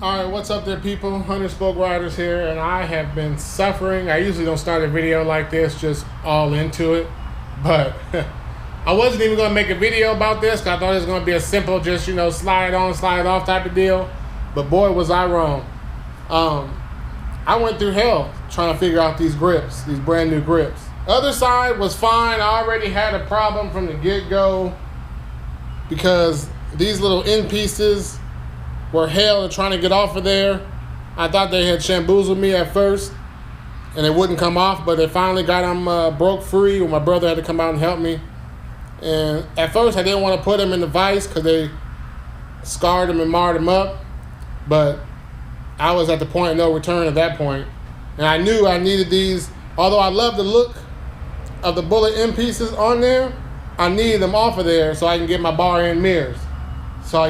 Alright, what's up there people? Hunter Spoke Riders here, and I have been suffering. I usually don't start a video like this, just all into it. But I wasn't even going to make a video about this because I thought it was going to be a simple, just, slide on, slide off type of deal. But boy, was I wrong. I went through hell trying to figure out these grips, these brand new grips. Other side was fine. I already had a problem from the get-go because these little end pieces were hell and trying to get off of there. I thought they had shamboozled me at first and it wouldn't come off, but they finally got them broke free when my brother had to come out and help me. And at first I didn't want to put them in the vise because they scarred them and marred them up, but I was at the point of no return at that point. And I knew I needed these. Although I love the look of the bullet end pieces on there, I needed them off of there so I can get my bar end mirrors. So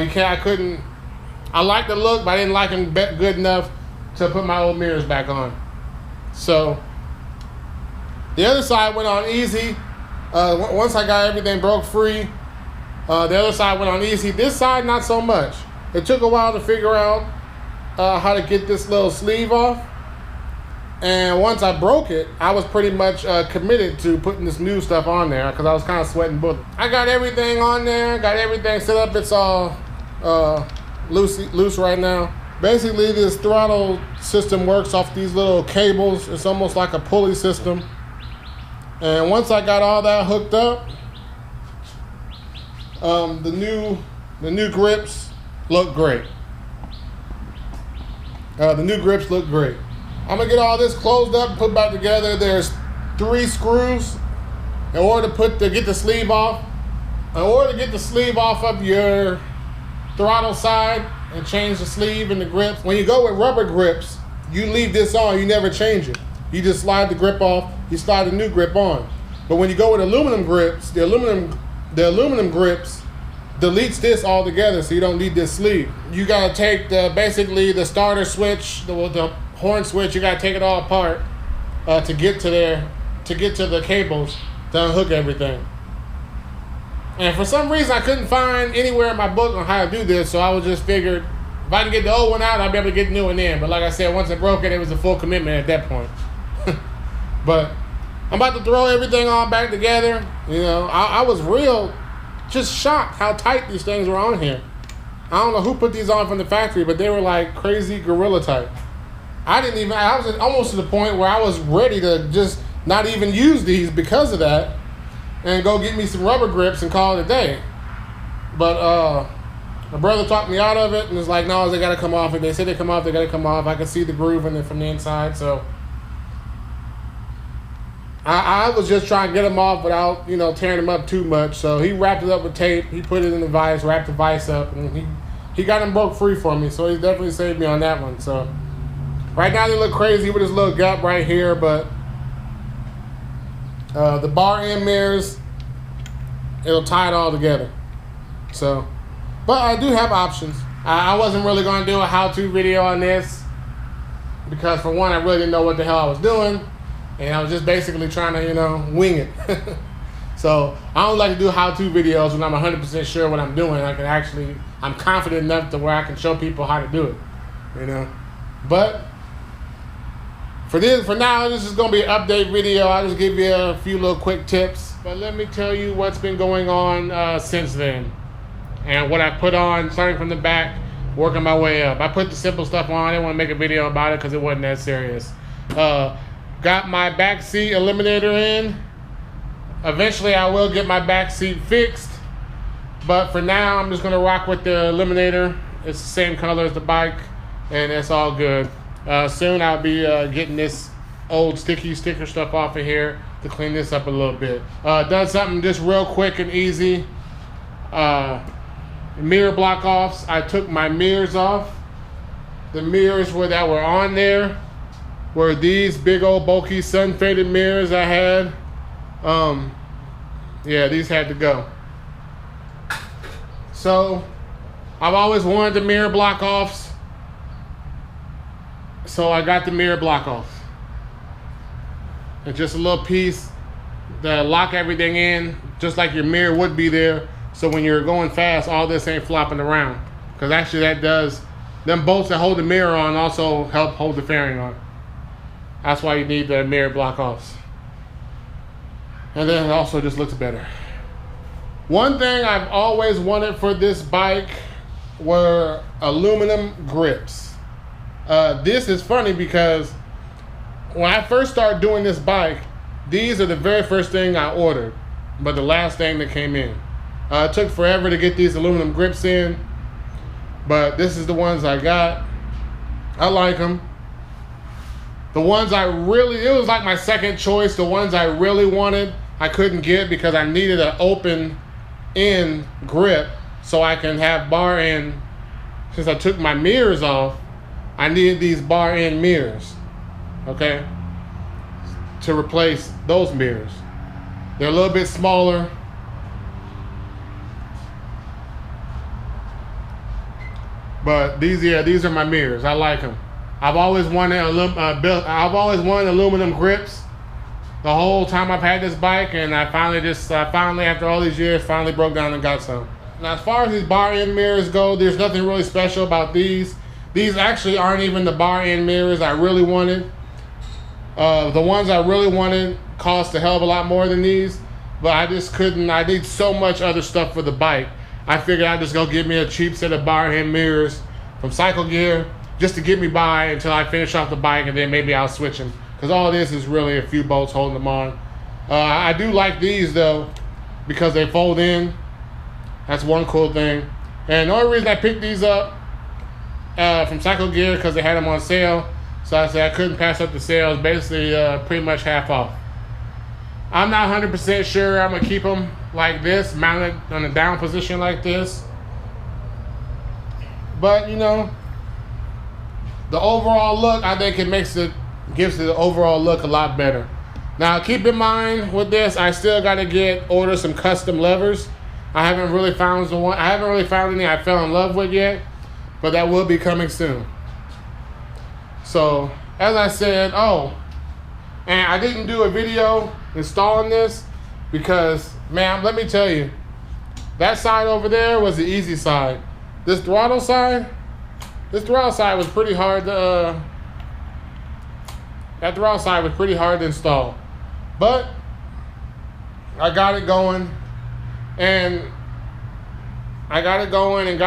I liked the look, but I didn't like them good enough to put my old mirrors back on. So the other side went on easy. Once I got everything broke free, the other side went on easy. This side, not so much. It took a while to figure out how to get this little sleeve off. And once I broke it, I was pretty much committed to putting this new stuff on there because I was kind of sweating bullets. I got everything on there, got everything set up. It's all loose right now. Basically, this throttle system works off these little cables. It's almost like a pulley system. And once I got all that hooked up, the new grips look great. The new grips look great. I'm gonna get all this closed up and put back together. There's 3 screws in order to get the sleeve off. In order to get the sleeve off of your throttle side and change the sleeve and the grips, when you go with rubber grips, you leave this on, you never change it. You just slide the grip off, you slide the new grip on. But when you go with aluminum grips, the aluminum grips deletes this altogether, so you don't need this sleeve. You gotta take basically the starter switch, the horn switch, you gotta take it all apart to get to the cables to unhook everything. And for some reason I couldn't find anywhere in my book on how to do this, so I was just figured if I can get the old one out, I'll be able to get the new one in. But like I said, once I broke it, it was a full commitment at that point. But I'm about to throw everything all back together. I was just shocked how tight these things were on here. I don't know who put these on from the factory, but they were like crazy gorilla tight. I was almost to the point where I was ready to just not even use these because of that and go get me some rubber grips and call it a day. But my brother talked me out of it and was like, no, they gotta come off. If they say they come off, they gotta come off. I can see the groove in it from the inside, so I was just trying to get them off without, tearing them up too much. So he wrapped it up with tape. He put it in the vise, wrapped the vise up, and he got them broke free for me. So he definitely saved me on that one. So right now they look crazy with this little gap right here, but the bar end mirrors, it'll tie it all together. So, but I do have options. I wasn't really going to do a how-to video on this because for one, I really didn't know what the hell I was doing. And I was just basically trying to, wing it. So I don't like to do how-to videos when I'm 100% sure what I'm doing. I'm confident enough to where I can show people how to do it, But for now, this is going to be an update video. I'll just give you a few little quick tips. But let me tell you what's been going on since then. And what I put on, starting from the back, working my way up. I put the simple stuff on. I didn't want to make a video about it because it wasn't that serious. Got my back seat eliminator in. Eventually I will get my back seat fixed, but for now I'm just going to rock with the eliminator. It's the same color as the bike and it's all good. Soon I'll be getting this old sticky sticker stuff off of here to clean this up a little bit. Done something just real quick and easy. Mirror block offs. I took my mirrors off. The mirrors that were on there were these big old bulky sun faded mirrors I had. Yeah, these had to go. So I've always wanted the mirror block offs, so I got the mirror block off. It's just a little piece that lock everything in, just like your mirror would be there. So when you're going fast, all this ain't flopping around. Because actually that does them bolts that hold the mirror on also help hold the fairing on. That's why you need the mirror block offs. And then it also just looks better. One thing I've always wanted for this bike were aluminum grips. This is funny because when I first started doing this bike, these are the very first thing I ordered, but the last thing that came in. It took forever to get these aluminum grips in, but this is the ones I got. I like them. The ones it was like my second choice. The ones I really wanted, I couldn't get because I needed an open end grip so I can have bar end. Since I took my mirrors off, I needed these bar end mirrors, okay, to replace those mirrors. They're a little bit smaller. But these are my mirrors. I like them. I've always wanted aluminum grips the whole time I've had this bike, and I finally after all these years finally broke down and got some. Now, as far as these bar end mirrors go, there's nothing really special about these. These actually aren't even the bar end mirrors I really wanted. The ones I really wanted cost a hell of a lot more than these, but I just couldn't. I need so much other stuff for the bike. I figured I'd just go get me a cheap set of bar end mirrors from Cycle Gear just to get me by until I finish off the bike, and then maybe I'll switch them. Because all this is really a few bolts holding them on. I do like these though, because they fold in. That's one cool thing. And the only reason I picked these up from Cycle Gear because they had them on sale. So I said I couldn't pass up the sale. It's basically pretty much half off. I'm not 100% sure I'm gonna keep them like this, mounted on a down position like this. But you know, the overall look, I think gives the overall look a lot better. Now keep in mind with this, I still gotta order some custom levers. I haven't really found any I fell in love with yet, but that will be coming soon. So as I said, and I didn't do a video installing this because, man, let me tell you, that side over there was the easy side. This throttle side was pretty hard to install. But I got it going and got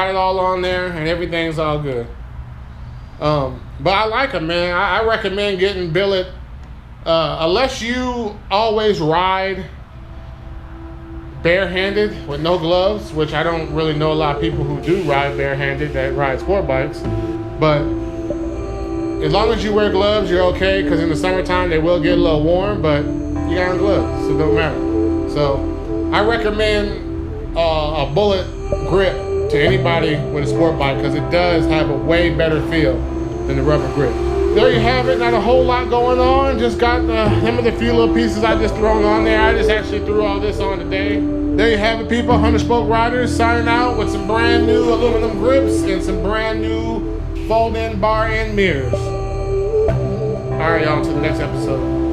it all on there, and everything's all good. But I like them, man. I recommend getting billet, unless you always ride barehanded with no gloves, which I don't really know a lot of people who do ride barehanded that ride sport bikes. But as long as you wear gloves, you're okay, because in the summertime they will get a little warm, but you got on gloves, so it don't matter. So I recommend a bullet grip to anybody with a sport bike, because it does have a way better feel than the rubber grip. There you have it. Not a whole lot going on. Just got some of the few little pieces I just thrown on there. I just actually threw all this on today. There you have it, people. 100 Spoke Riders signing out with some brand new aluminum grips and some brand new fold-in bar-in mirrors. All right, y'all, to the next episode.